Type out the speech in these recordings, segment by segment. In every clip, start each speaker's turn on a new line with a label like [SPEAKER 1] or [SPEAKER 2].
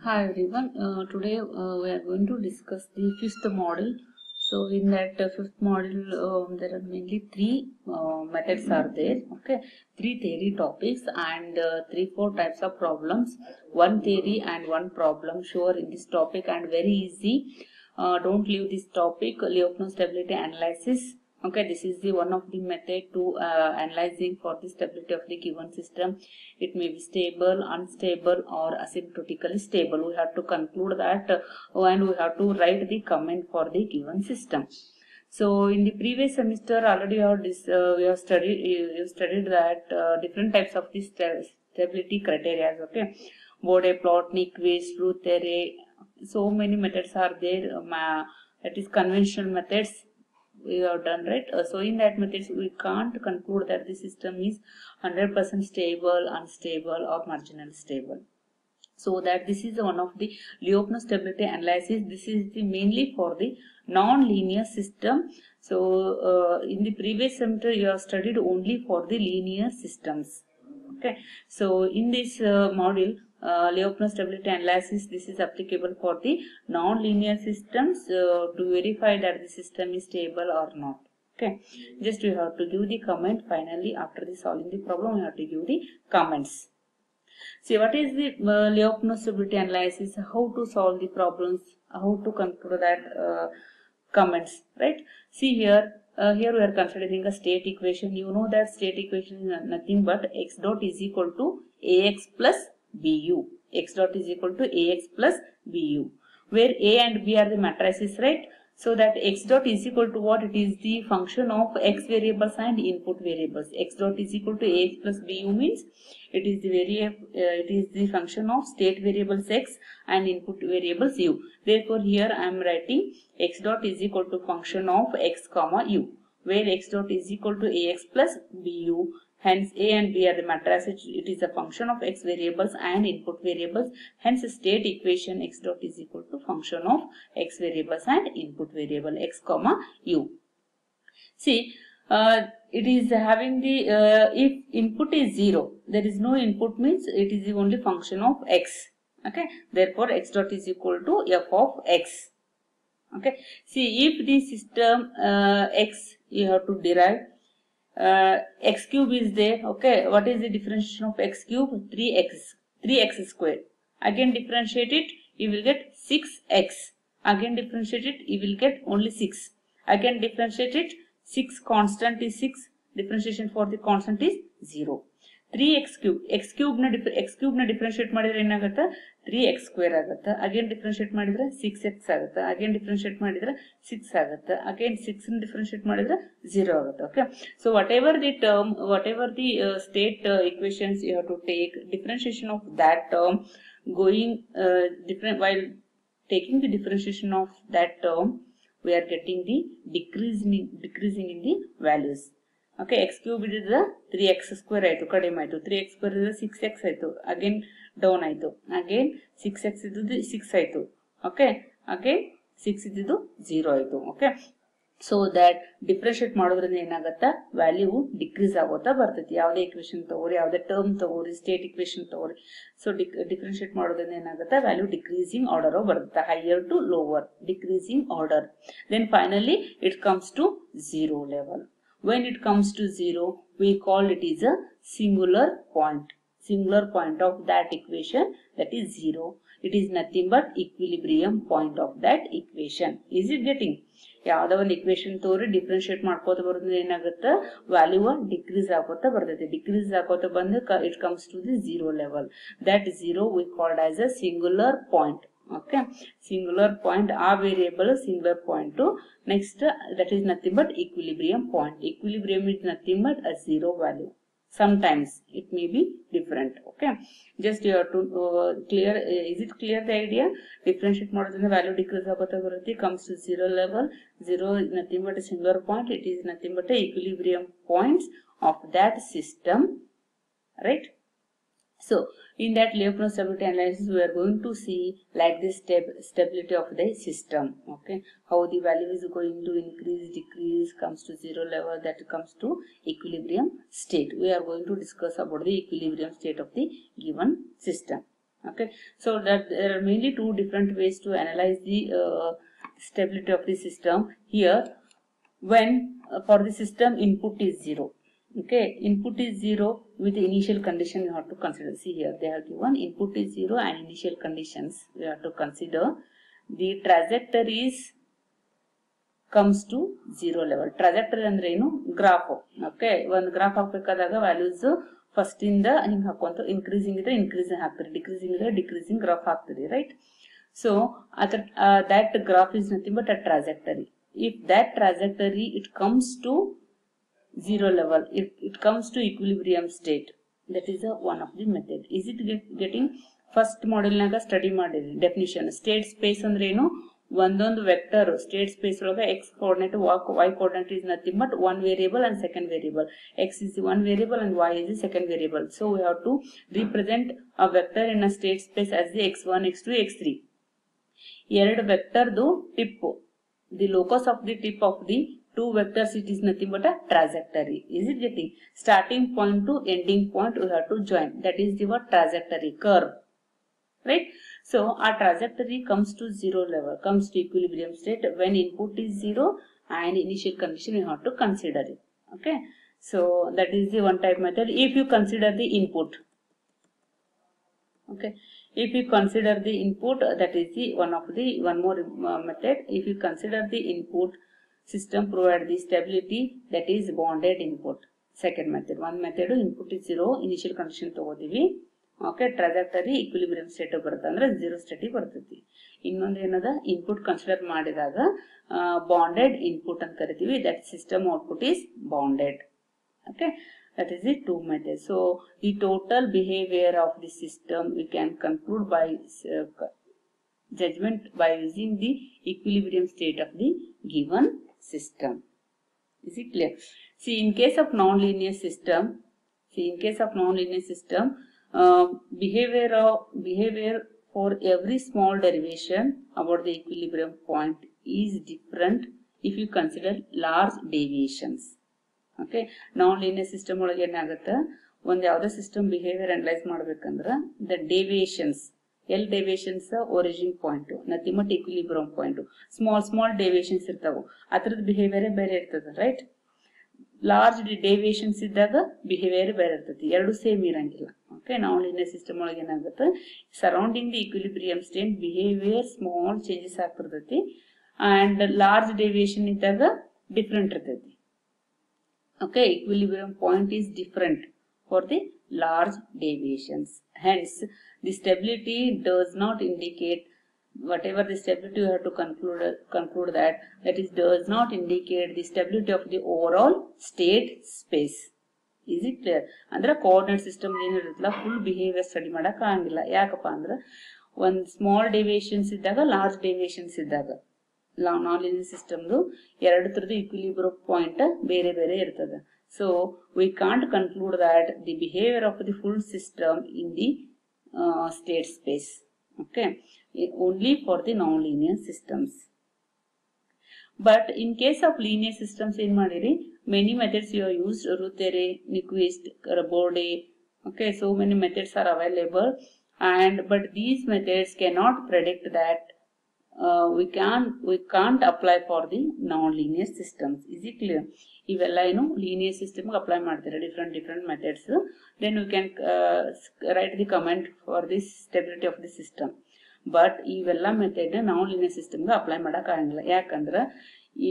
[SPEAKER 1] Hi everyone. Today we are going to discuss the fifth model. So in that fifth model, there are mainly three methods are there. Okay, three theory topics and four types of problems. One theory and one problem sure in this topic and very easy. Don't leave this topic. Lyapunov stability analysis. Okay, this is the one of the method to analyzing for the stability of the given system. It may be stable, unstable or asymptotically stable. We have to conclude that and we have to write the comment for the given system. So in the previous semester already we have studied that different types of the stability criteria. Okay, Bode plot, Nyquist, Ruth array. So many methods are there. That is conventional methods we have done, right? So in that methods we can't conclude that the system is 100% stable, unstable or marginally stable. So that this is one of the Lyapunov stability analysis. This is the mainly for the non-linear system. So in the previous semester you have studied only for the linear systems. Okay, so in this module Lyapunov stability analysis, this is applicable for the non-linear systems to verify that the system is stable or not. Okay, just you have to give the comment. Finally, after the solving the problem, you have to give the comments. See, what is the Lyapunov stability analysis? How to solve the problems? How to conclude that comments, right? See here. Here we are considering a state equation. You know that state equation is nothing but x dot is equal to ax plus bu. X dot is equal to ax plus bu, where a and b are the matrices, right? So that x dot is equal to what? It is the function of x variables and input variables. X dot is equal to ax plus bu means it is the function of state variables x and input variables u. Therefore, here I am writing x dot is equal to function of x comma u, where x dot is equal to ax plus bu. Hence, a and b are the matrices. It is a function of x variables and input variables. Hence, state equation x dot is equal to function of x variables and input variable x comma u. See, it is having the if input is 0, there is no input means it is the only function of x. Okay, therefore x dot is equal to f of x. Okay, see, if the system x you have to derive, x cube is there. Okay, what is the differentiation of x cube? 3x square. Again differentiate it, you will get 6x. Again differentiate it, you will get only 6. Again differentiate it, 6 constant is 6. Differentiation for the constant is 0. 3x cube. x cube na differentiate ಮಾಡಿದ್ರೆ ಏನಾಗುತ್ತೆ 3x square ಆಗುತ್ತೆ. Again differentiate ಮಾಡಿದ್ರೆ 6x ಆಗುತ್ತೆ. Again differentiate ಮಾಡಿದ್ರೆ 6 ಆಗುತ್ತೆ. Again 6 ನ differentiate ಮಾಡಿದ್ರೆ 0 ಆಗುತ್ತೆ. Okay, so whatever the term, whatever the state equations you have to take, differentiation of that term going different while taking the differentiation of that term, we are getting the decreasing in the values. Okay, x cube is the 3x square ಆಯ್ತು, ಕಡಿಮೆ ಆಯ್ತು. 3x square is 6x ಆಯ್ತು. Again down ಆಯ್ತು. Again 6x ಇದ್ದು 6 ಆಯ್ತು. Okay, again 6 ಇದ್ದು 0 ಆಯ್ತು. Okay, so that differentiate ಮಾಡೋದ್ರಿಂದ ಏನಾಗುತ್ತೆ, ವ್ಯಾಲ್ಯೂ ಡಿಕ್ರೀಸ್ ಆಗೋತಾ ಬರ್ತೈತಿ. ಯಾವುದೇ ಇಕ್ವೇಶನ್ ತಗೋರಿ, ಯಾವುದೇ ಟರ್ಮ್ ತಗೋರಿ, ಸ್ಟೇಟ್ ಇಕ್ವೇಶನ್ ತಗೋರಿ, ಸೊ ಡಿಫ್ರೆನ್ಶಿಯೇಟ್ ಮಾಡೋದ್ರಿಂದ ಏನಾಗುತ್ತೆ, ವ್ಯಾಲ್ಯೂ ಡಿಕ್ರೀಸಿಂಗ್ ಆರ್ಡರ್ ಬರುತ್ತೆ, higher to lower, decreasing order. Then finally it comes to 0 level. When it comes to 0, we call it is a singular point. Singular point of that equation, that is 0. It is nothing but equilibrium point of that equation. Is it getting? ಯಾವುದೋ ಒಂದು equation ತೋರಿ differentiate ಮಾಡ್ಕೋತ ಬರೋದ್ರಿಂದ ಏನಾಗುತ್ತೆ, value decrease ಆಗೋತಾ ಬರ್ತೈತೆ. Decrease ಆಗೋತಾ ಬಂದು it comes to the 0 level. That 0 we called as a singular point. Okay, singular point, a variable singular point to next, that is nothing but equilibrium point. Equilibrium is nothing but a 0 value. Sometimes it may be different. Okay, just you have to clear. Is it clear the idea? Differentiate model value decrease agota barutte, comes to 0 level. 0 is nothing but a singular point. It is nothing but a equilibrium points of that system, right? So in that Lyapunov stability analysis, we are going to see like this stability of the system. Okay, how the value is going to increase, decrease, comes to 0 level, that comes to equilibrium state. We are going to discuss about the equilibrium state of the given system. Okay, so that there are mainly two different ways to analyze the stability of the system. Here, when for the system input is 0, okay, input is 0 with the initial condition you have to consider. See here, they have given input is 0 and initial conditions we have to consider. The trajectories comes to 0 level. Trajectory ಅಂದ್ರೆ ಏನು? Graph. Okay, ಒಂದು graph ಹಾಕಬೇಕಾದಾಗ values first ಇಂದ ಹಿಂಗೆ ಹಾಕುವಂತ increasing ಇದ್ರೆ increasing ಹಾಕ್ತೀರಿ, decreasing ಇದ್ರೆ decreasing graph ಹಾಕ್ತೀರಿ, right? So that graph is nothing but a trajectory. If that trajectory it comes to 0 level, it comes to equilibrium state, that is one of the method. Is it getting? First model ನಾಗ study ಮಾಡಿದ್ರಿ definition. State space ಅಂದ್ರೆ ಏನು? ಒಂದೊಂದು vector state space ಒಳಗೆ X coordinate, Y coordinate is nothing but one variable and second variable. X is the one variable and y is the second variable. So we have to represent a vector in a state space as the x1, x2, x3. ಎರಡು ವೆಕ್ಟರ್ದು tip, the locus of the tip of the two vectors, it is nothing but a trajectory. Is it getting? Starting point to ending point we have to join, that is the word trajectory, curve, right? So our trajectory comes to 0 level, comes to equilibrium state when input is 0 and initial condition you have to consider it. Okay, so that is the one type method. If you consider the input, okay, if you consider the input, that is the one more method. If you consider the input, system provide the stability, that is bonded input. Second method. One method input is 0, initial condition ತಗೋತೀವಿ, okay, trajectory equilibrium state ಬರುತ್ತೆ ಅಂದ್ರೆ 0 ಸ್ಟೇಟಿಗೆ ಬರ್ತೈತಿ. ಇನ್ನೊಂದು ಏನದ, input consider ಮಾಡಿದಾಗ bonded input ಅಂತ ಕರಿತೀವಿ, that system output is bonded. Okay, that is the two methods. So the total behavior of the system we can conclude by judgment by using the equilibrium state of the given system. Is it clear? See, in case of non-linear system, behavior for every small derivation about the equilibrium point is different if you consider large deviations. Okay, non linear system ಒಳಗೆ ಏನಾಗುತ್ತೆ, ಒಂದು ಯಾವುದೇ system behaviour analyse ಮಾಡ್ಬೇಕಂದ್ರೆ the deviations, deviations origin point, nothing but equilibrium point, small deviations ಇರ್ತಾವೆ, ಅದರದ್ದು behaviour ಬೇರೆ ಇರ್ತದೆ, right? Large ಡೆವಿಯೇಷನ್ಸ್ ಇದ್ದಾಗ ಬಿಹೇವಿಯರ್ ಬೇರೆ ಇರ್ತೈತಿ, ಎರಡು ಸೇಮ್ ಇರಂಗಿಲ್ಲ. ಓಕೆ, ನಾನ್ ಲೀನಿಯರ್ ಸಿಸ್ಟಮ್ ಒಳಗೆ ಏನಾಗುತ್ತೆ, surrounding the equilibrium state behaviour small changes ಆಗ್ತಿರ್ತೈತಿ ಅಂಡ್ ಲಾರ್ಜ್ ಡೆವಿಯೇಷನ್ ಇದ್ದಾಗ ಡಿಫ್ರೆಂಟ್ ಇರ್ತೈತಿ. Okay, equilibrium point is different for the large deviations. Hence, the stability does not indicate, whatever the stability you have to conclude that is does not indicate the stability of the overall state space. Is it clear? Andre coordinate system ಏನಿರುತ್ತಲ್ಲ full behaviour study ಮಾಡಕ್ ಆಗಂಗಿಲ್ಲ. ಯಾಕಪ್ಪ ಅಂದ್ರೆ ಒಂದು small ಡೆವಿಯೇಷನ್ಸ್ ಇದ್ದಾಗ, large ಡೆವಿಯೇಷನ್ಸ್ ಇದ್ದಾಗ, non linear ಸಿಸ್ಟಮ್ದು ಎರಡು ತರದ ಈಕ್ವಿಲಿಬ್ರಿಯಂ ಪಾಯಿಂಟ್ ಬೇರೆ ಬೇರೆ ಇರ್ತದೆ. So we can't conclude that the behaviour of the full system in the state space. Okay, only for the non linear systems. But in case of linear systems ಏನ್ ಮಾಡಿರಿ, many methods you are used, Routh, Nyquist, Bode. Okay, so many methods are available, and but these methods cannot predict that we can't apply for the non-linear systems. Is it clear? ಇವೆಲ್ಲ ಏನು linear system apply ಮಾಡ್ತಾರೆ, different methods. Then we can write the comment for this stability of the system. But ಇವೆಲ್ಲ method non linear ಸಿಸ್ಟಮ್ಗೆ apply ಮಾಡಕ್ ಆಗಂಗಿಲ್ಲ. ಯಾಕಂದ್ರೆ ಈ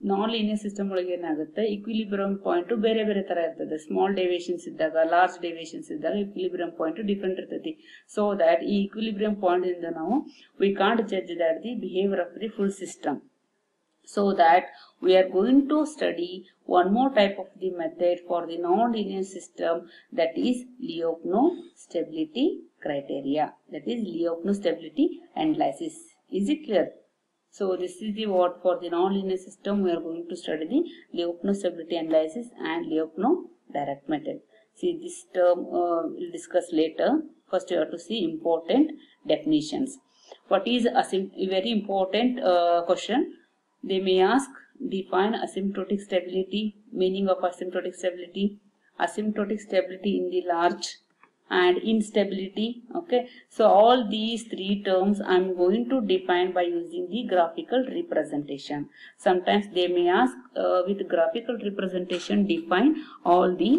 [SPEAKER 1] ನಾನ್ linear system ಒಳಗೆ ಏನಾಗುತ್ತೆ, ಈಕ್ವಿಲಿಬ್ರಿಯಂ ಪಾಯಿಂಟ್ ಬೇರೆ ಬೇರೆ ತರ ಇರ್ತದೆ. ಸ್ಮಾಲ್ ಡೆವಿಯೇಷನ್ಸ್ ಇದ್ದಾಗ, ಲಾರ್ಜ್ ಡೆವಿಯೇಷನ್ಸ್ ಇದ್ದಾಗ ಈಕ್ವಿಲಿಬ್ರಿಯಂ ಪಾಯಿಂಟ್ ಡಿಫ್ರೆಂಟ್ ಇರ್ತೈತಿ. ಸೊ ದಟ್ ಈ ಈಕ್ವಿಲಿಬ್ರಿಯಂ ಪಾಯಿಂಟ್ ಇಂದ ನಾವು we can't judge that the behaviour of the full system. So that we are going to study one more type of the method for the non-linear system, that is Lyapunov stability criteria, that is Lyapunov stability analysis. Is it clear? So this is the what for the non-linear system we are going to study the Lyapunov stability analysis and Lyapunov direct method. See, this term we'll discuss later. First you have to see important definitions. What is a very important question. They may ask, define asymptotic stability, meaning of asymptotic stability in the large and instability. Okay, so all these three terms I am going to define by using the graphical representation. Sometimes they may ask with graphical representation define all the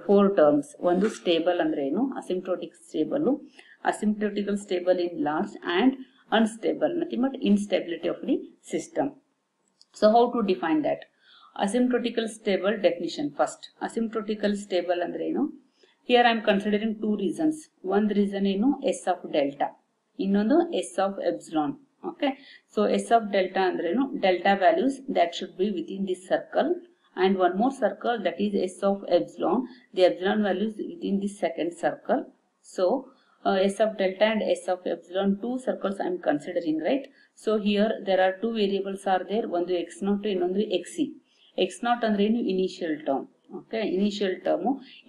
[SPEAKER 1] four terms. One stable andre enu, asymptotical stable in large, and unstable, nothing but instability of the system. So how to define that? Asymptotical stable definition first. Asymptotical stable andre enu, here I am considering two reasons. One reason enu S of delta, ಇನ್ನೊಂದು S of epsilon. Okay, so S of delta andre enu, delta values that should be within this circle, and one more circle, that is S of epsilon, the epsilon values within this second circle. So S of delta and S of epsilon, two circles I am considering, right? So here there are two variables are there, one x naught ಇನ್ನೊಂದು xc. x naught ಅಂದ್ರೆ ಏನು, initial term. Okay, initial term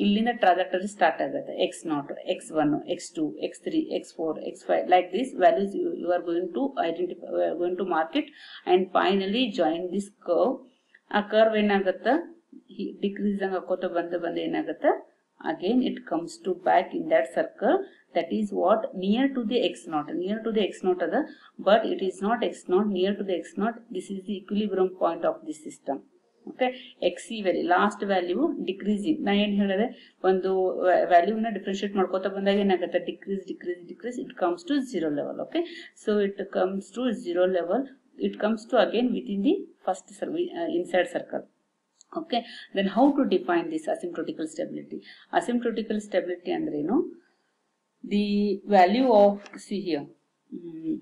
[SPEAKER 1] illinda trajectory start agutte, x naught, x1, x2, x3, x4, x5, like this values you are going to identify, you are going to mark it, and finally join this curve. A curve ಏನಾಗುತ್ತೆ, decrease ಆಗೋತ ಬಂದ ಏನಾಗುತ್ತೆ, again it comes to back in that circle, that is what near to the x naught, near to the x naught ada, but it is not x naught, near to the x naught. This is the equilibrium point of this system. Okay, xc value, last value decreasing. Na ಏನು ಹೇಳಿದೆ, ಒಂದು value na differentiate ಮಾಡ್ಕೋತಾ ಬಂದಾಗ ಏನಾಗುತ್ತೆ, decrease, it comes to zero level. Okay, so it comes to zero level, it comes to again within the first inside circle. Okay, then how to define this asymptotical stability? Asymptotical stability andre enu, the value of, see here,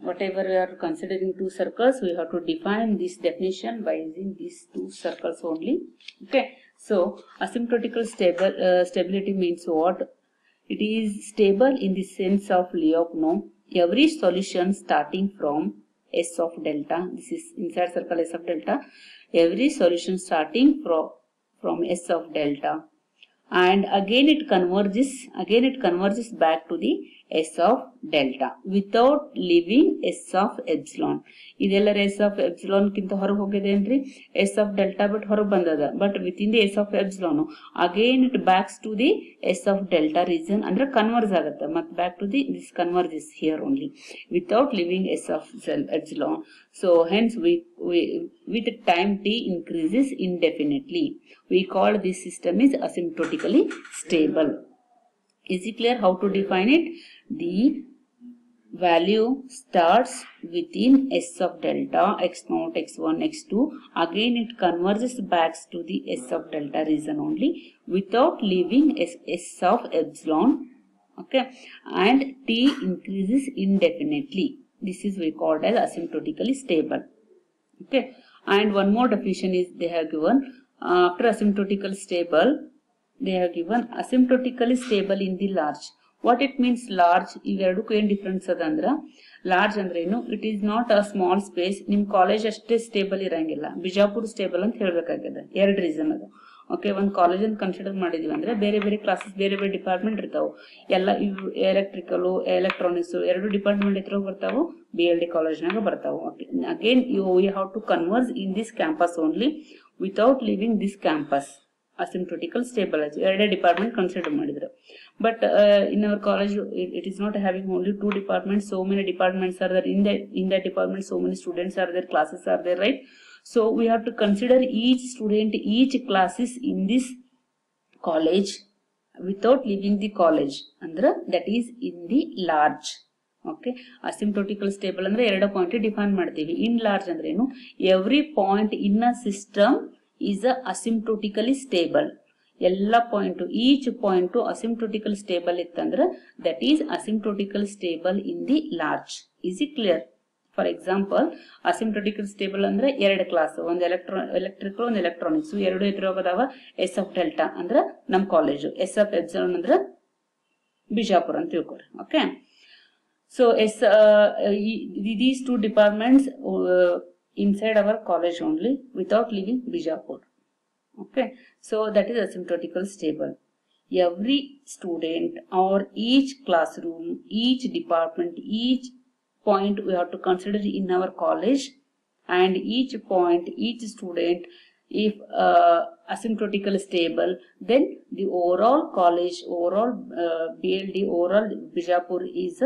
[SPEAKER 1] whatever we are considering two circles, we have to define this definition by using these two circles only. Okay, so asymptotical stability means what? It is stable in the sense of Lyapunov. Every solution starting from S of delta, this is inside circle S of delta, every solution starting from S of delta, and again it converges back to the S of delta without leaving S of epsilon. ಇದೆಲ್ಲ S of epsilon ಕಿಂತ ಹೊರಗೆ ಹೋಗಿದೆ ಏನ್ರಿ, S of delta but ಹೊರಗೆ ಬಂದದ, but within the S of epsilon again it backs to the S of delta region, ಅಂದ್ರೆ converge ಆಗುತ್ತೆ, ಮತ್ತೆ back to the, this converges here only without leaving S of epsilon. So hence we with time t increases indefinitely, we call this system is asymptotically stable. Is it clear how to define it? The value starts within S of delta, x0, x1, x2, again it converges back to the S of delta region only without leaving S of epsilon. Okay, and t increases indefinitely. This is we called as asymptotically stable. Okay, and one more definition is they have given, after asymptotical stable they have given asymptotically stable in the large. What it means large, ಇವೆರಡಕ್ಕೂ ಏನು difference ಅದ ಅಂದ್ರ, large ಅಂದ್ರೆ ಏನು, it is not a small space. ನಿಮ್ college ಅಷ್ಟೇ stable ಇರಂಗಿಲ್ಲ, Bijapur stable ಅಂತ ಹೇಳ್ಬೇಕಾಗ್ಯದ. ಎರಡು ರೀಸನ್ ಅದು. ಓಕೆ, ಒಂದು ಕಾಲೇಜ್ ಅಂತ ಕನ್ಸಿಡರ್ ಮಾಡಿದೀವಿ ಅಂದ್ರೆ ಬೇರೆ ಬೇರೆ ಕ್ಲಾಸಸ್, ಬೇರೆ ಬೇರೆ ಡಿಪಾರ್ಟ್ಮೆಂಟ್ ಇರ್ತಾವ, ಎಲ್ಲ ಇವು ಎಲೆಕ್ಟ್ರಿಕಲ್, ಎಲೆಕ್ಟ್ರಾನಿಕ್ಸ್ ಎರಡು ಡಿಪಾರ್ಟ್ಮೆಂಟ್ ಇದ್ರಾಗ ಬರ್ತಾವು, BLD ಕಾಲೇಜ್ನಾಗ ಬರ್ತಾವು. Okay, again you have to converse in this campus only without leaving this campus. Asymptotical stable ಎರಡೇ ಡಿಪಾರ್ಟ್ಮೆಂಟ್ ಕನ್ಸಿಡರ್ ಮಾಡಿದ್ರು. But in our college it is not having only two departments, so many departments are there. In that department so many students are there, classes are there, right? So we have to consider each student, each classes in this college without leaving the college, andra that is in the large. Okay, asymptotical stable ಅಂದ್ರೆ ಎರಡು point define ಮಾಡ್ತೀವಿ. ಇನ್ large ಅಂದ್ರೆ ಏನು, every point in a system is asymptotically stable. ಎಲ್ಲ point, each point asymptotically stable ಇತ್ತಂದ್ರೆ that is asymptotically stable in the large. Is it clear? For example, asymptotically stable ಅಂದ್ರೆ ಎರಡು class, ಒಂದು electrical, ಒಂದು electronics, ಎರಡು ಇದ್ರಾಗದಾವ S of delta ಅಂದ್ರೆ ನಮ್ college, S of epsilon ಅಂದ್ರೆ ಬಿಜಾಪುರ ಅಂತ ತಿಳ್ಕೊರಿ. Okay, so these two departments inside our college only without leaving Bijapur. Okay, so that is asymptotical stable. Every student or each classroom, each department, each point we have to consider in our college, and each point, each student If asymptotically stable, then the overall college, overall BLD, overall Bijapur is